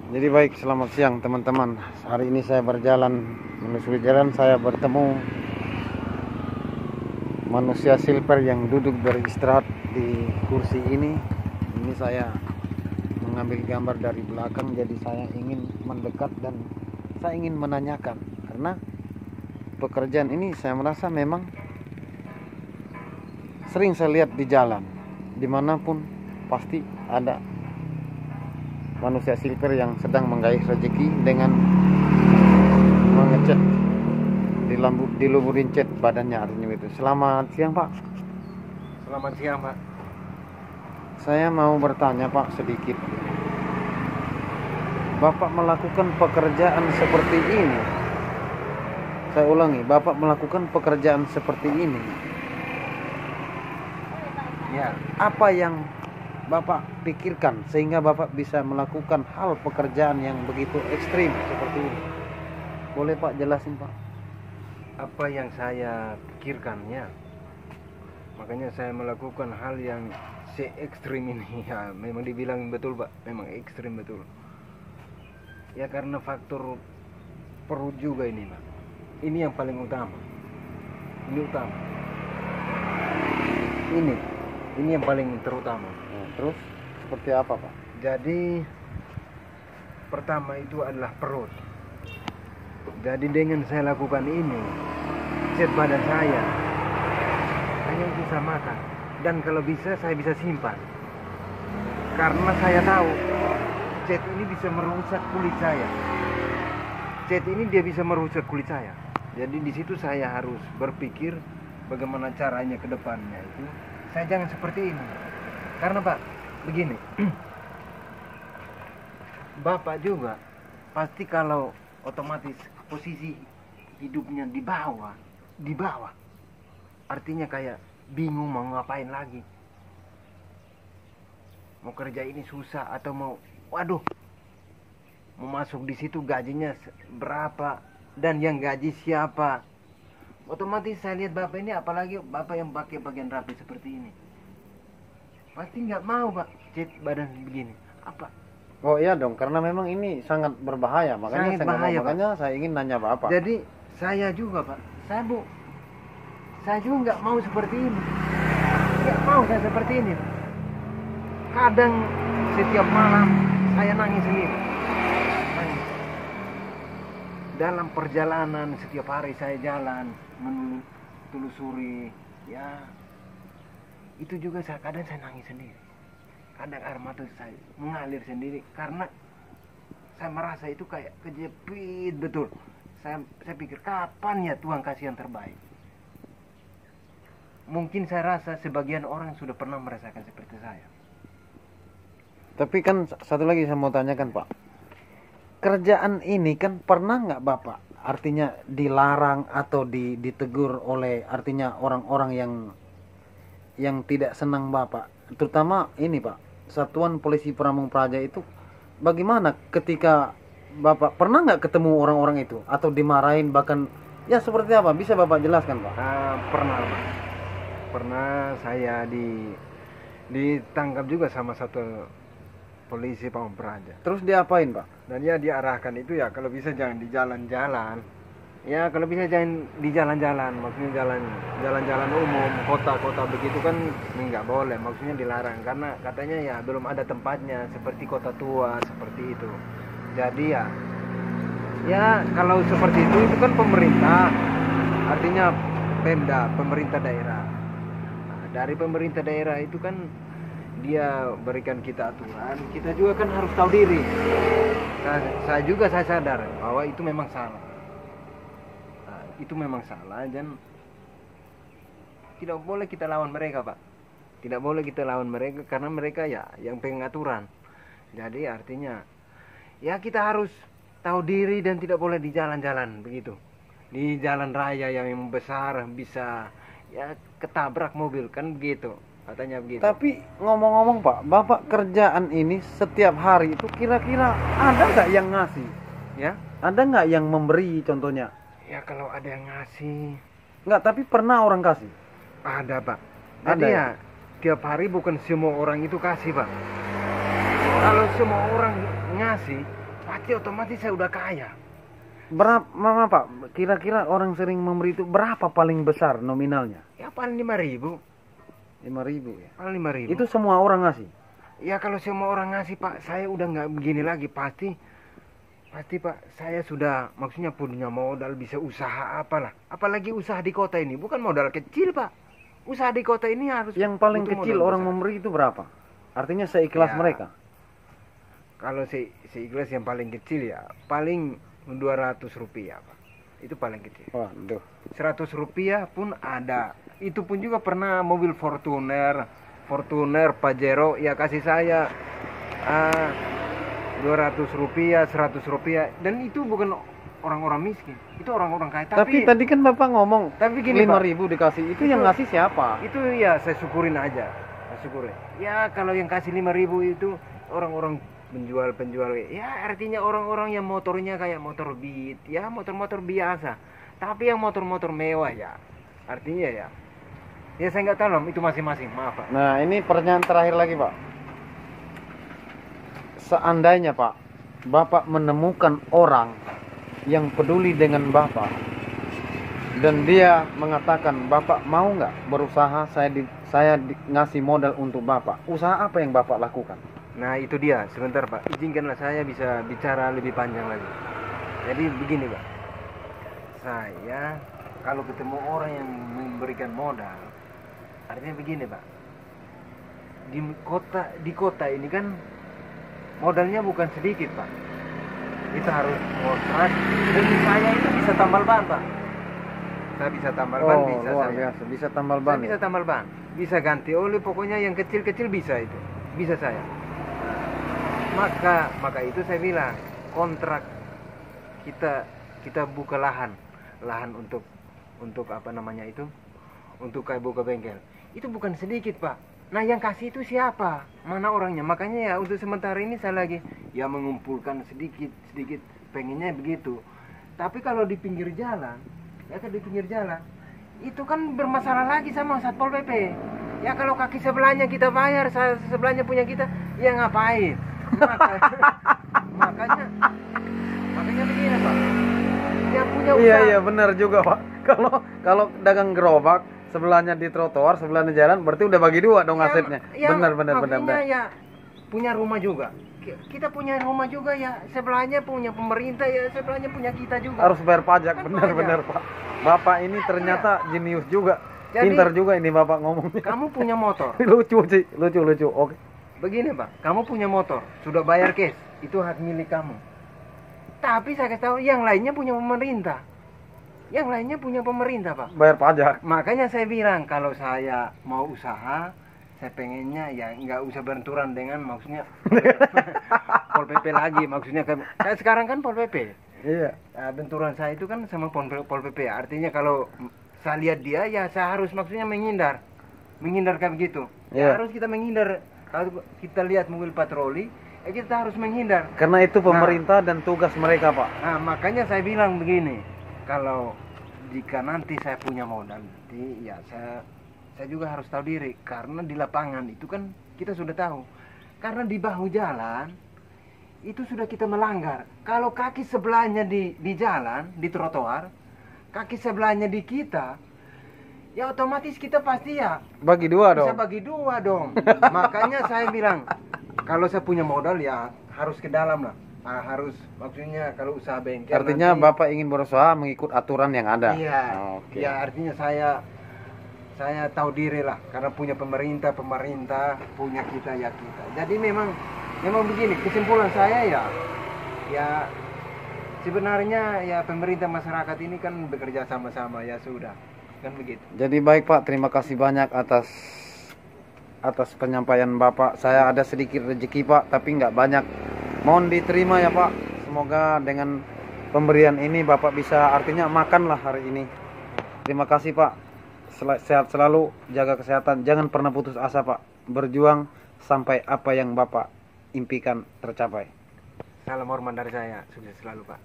Jadi baik, selamat siang teman-teman. Hari ini saya berjalan menyusuri jalan, saya bertemu manusia silver yang duduk beristirahat di kursi ini. Ini saya mengambil gambar dari belakang, jadi saya ingin mendekat dan saya ingin menanyakan, karena pekerjaan ini saya merasa memang sering saya lihat di jalan, dimanapun pasti ada manusia silver yang sedang menggaih rezeki dengan mengecat diluburin cat badannya, artinya itu. Selamat siang Pak. Selamat siang, Pak. Saya mau bertanya Pak sedikit. Bapak melakukan pekerjaan seperti ini. Saya ulangi, Bapak melakukan pekerjaan seperti ini. Ya, Apa yang Bapak pikirkan sehingga Bapak bisa melakukan hal pekerjaan yang begitu ekstrim seperti ini? Boleh Pak jelasin Pak? apa yang saya pikirkan ya. Makanya saya melakukan hal yang se-ekstrim ini. Ya, memang dibilang betul, Pak. Memang ekstrim betul. Ya karena faktor perut juga ini, Pak. Ini yang paling utama. Ini utama. Ini yang paling terutama. Nah, terus seperti apa Pak? Jadi pertama itu adalah perut. Jadi dengan saya lakukan ini, cat badan saya hanya bisa makan, dan kalau bisa saya bisa simpan, karena saya tahu cat ini bisa merusak kulit saya. Cat ini dia bisa merusak kulit saya. Jadi di situ saya harus berpikir bagaimana caranya ke depannya itu. Saya jangan seperti ini. Karena Pak, begini. Bapak juga pasti kalau otomatis posisi hidupnya di bawah, artinya kayak bingung mau ngapain lagi. Mau kerja ini susah atau mau masuk di situ gajinya berapa dan yang gaji siapa. Otomatis saya lihat Bapak ini, apalagi Bapak yang pakai bagian rapi seperti ini, pasti nggak mau Pak cat badan begini. Apa? Oh iya dong, karena memang ini sangat berbahaya, makanya Sangat saya nggak mau, bahaya, Pak. makanya saya ingin nanya Bapak. Jadi saya juga Pak, saya juga nggak mau seperti ini. Nggak mau saya seperti ini. Kadang setiap malam saya nangis sendiri. Nangis. Dalam perjalanan setiap hari saya jalan menelusuri, ya itu juga kadang saya nangis sendiri. Kadang air mata saya mengalir sendiri karena saya merasa itu kayak kejepit betul. Saya pikir kapan ya Tuhan kasih yang terbaik. Mungkin saya rasa sebagian orang sudah pernah merasakan seperti saya. Tapi kan satu lagi saya mau tanyakan Pak. Kerjaan ini kan pernah nggak Bapak artinya dilarang atau ditegur oleh artinya orang-orang yang tidak senang Bapak? Terutama ini Pak, Satuan Polisi Pamung Praja itu bagaimana ketika Bapak pernah nggak ketemu orang-orang itu atau dimarahin, bahkan ya seperti apa? Bisa Bapak jelaskan Pak? Pernah Pak. Pernah saya ditangkap juga sama satu polisi Pamung Praja. Terus diapain Pak? Dan ya diarahkan itu ya kalau bisa jangan di jalan-jalan. Ya kalau bisa jangan di jalan-jalan, maksudnya jalan-jalan umum, kota-kota begitu kan nggak boleh, maksudnya dilarang karena katanya ya belum ada tempatnya seperti kota tua seperti itu. Jadi ya kalau seperti itu kan pemerintah, artinya Pemda, pemerintah daerah. Nah, dari pemerintah daerah itu kan dia berikan kita aturan, kita juga kan harus tahu diri. Saya sadar bahwa itu memang salah. Itu memang salah dan tidak boleh kita lawan mereka Pak. Tidak boleh kita lawan mereka karena mereka ya yang pengaturan. Jadi artinya ya kita harus tahu diri dan tidak boleh di jalan-jalan begitu. Di jalan raya yang besar bisa ya ketabrak mobil kan begitu. Katanya begitu. Tapi ngomong-ngomong Pak, Bapak kerjaan ini setiap hari itu kira-kira ada nggak yang ngasih? Ya, Ada nggak yang memberi contohnya? ya kalau ada yang ngasih Nggak, tapi pernah orang kasih? ada Pak. Ada Jadi ya? tiap hari bukan semua orang itu kasih Pak. Kalau semua orang ngasih pasti otomatis saya udah kaya. Berapa Pak? Kira-kira orang sering memberi itu berapa paling besar nominalnya? Ya paling 5.000. 5.000 ya. Paling 5.000. Itu semua orang ngasih. Ya kalau semua orang ngasih Pak, saya udah nggak begini lagi. Pasti Pak, saya sudah maksudnya punya modal, bisa usaha apalah. Apalagi usaha di kota ini, bukan modal kecil Pak. Usaha di kota ini harus. Yang paling butuh kecil modal orang besar. memberi itu berapa? Artinya seikhlas Ya. mereka. Kalau seikhlas yang paling kecil ya paling 200 rupiah Pak. Itu paling kecil. Waduh. 100 rupiah pun ada. Itu pun juga pernah mobil Fortuner Pajero ya kasih saya 200 rupiah, 100 rupiah. Dan itu bukan orang-orang miskin, itu orang-orang kaya. Tapi tadi kan Bapak ngomong tapi gini, 5.000 dikasih. Itu yang ngasih siapa? itu ya saya syukurin aja. Saya syukurin. Ya kalau yang kasih 5.000 itu orang-orang penjual ya artinya orang-orang yang motornya kayak motor Beat, ya motor-motor biasa. Tapi yang motor-motor mewah ya. Artinya ya saya nggak tahu itu masing-masing, maaf Pak. Nah, ini pertanyaan terakhir lagi, Pak. Seandainya, Pak, Bapak menemukan orang yang peduli dengan Bapak dan dia mengatakan, Bapak mau nggak berusaha, saya ngasih modal untuk Bapak. Usaha apa yang Bapak lakukan? Nah itu dia, sebentar Pak, izinkanlah saya bisa bicara lebih panjang lagi. Jadi begini Pak, saya kalau ketemu orang yang memberikan modal, artinya begini Pak, di kota ini kan modalnya bukan sedikit Pak. Kita harus ngontrak, dan saya itu bisa tambal ban Pak. Saya bisa tambal ban, bisa luar saya. biasa, bisa tambal Saya ban. bisa tambal ban, bisa ganti oli, pokoknya yang kecil-kecil bisa itu, bisa saya. Maka itu saya bilang kontrak kita buka lahan untuk apa namanya itu, untuk kayak buka bengkel. Itu bukan sedikit Pak. Nah yang kasih itu siapa? Mana orangnya? Makanya ya untuk sementara ini saya lagi ya mengumpulkan sedikit pengennya begitu. Tapi kalau di pinggir jalan, itu kan bermasalah lagi sama Satpol PP. Ya kalau kaki sebelahnya kita bayar, sebelahnya punya kita, ya ngapain? Makanya begini Pak. Yang punya usaha. Iya benar juga Pak. Kalau dagang gerobak sebelahnya di trotoar, sebelahnya jalan, berarti udah bagi dua dong asetnya. Benar. Maksudnya ya punya rumah juga. Kita punya rumah juga ya, sebelahnya punya pemerintah ya, sebelahnya punya kita juga. Harus bayar pajak, Kan benar Pak. Bapak ini ternyata jenius juga. Jadi, pintar juga ini Bapak ngomongnya. Kamu punya motor. lucu sih, lucu. Oke. Begini Pak, kamu punya motor, sudah bayar cash, itu hak milik kamu. Tapi saya kasih tahu yang lainnya punya pemerintah. Yang lainnya punya pemerintah Pak. Bayar pajak. Makanya saya bilang kalau saya mau usaha, saya pengennya ya nggak usah benturan dengan maksudnya Pol PP lagi, maksudnya kayak sekarang kan Pol PP. Iya. Nah, benturan saya itu kan sama Pol PP. Artinya kalau saya lihat dia ya saya harus maksudnya menghindar kayak begitu. Iya. Ya, harus kita menghindar. Kalau kita lihat mobil patroli, ya kita harus menghindar. Karena itu pemerintah dan tugas mereka Pak. Nah, makanya saya bilang begini, kalau jika nanti saya punya modal, nanti ya saya juga harus tahu diri, karena di lapangan itu kan kita sudah tahu, karena di bahu jalan itu sudah kita melanggar. Kalau kaki sebelahnya di jalan, di trotoar, kaki sebelahnya di kita, ya otomatis kita pasti ya Bagi dua dong. bisa bagi dua dong. Makanya saya bilang kalau saya punya modal ya harus ke dalam lah. Harus maksudnya kalau usaha bengkel. Artinya nanti, Bapak ingin berusaha mengikut aturan yang ada. Iya. Oke. Ya artinya saya tahu diri lah, karena punya pemerintah punya kita ya kita. Jadi memang begini kesimpulan saya ya sebenarnya ya pemerintah masyarakat ini kan bekerja sama-sama ya sudah. Kan begitu. Jadi baik Pak, terima kasih banyak atas penyampaian Bapak. Saya ada sedikit rezeki Pak, tapi nggak banyak. Mohon diterima ya Pak. Semoga dengan pemberian ini Bapak bisa artinya makanlah hari ini. Terima kasih Pak. Sehat selalu, jaga kesehatan, jangan pernah putus asa Pak. Berjuang sampai apa yang Bapak impikan tercapai. Salam hormat dari saya, sukses selalu Pak.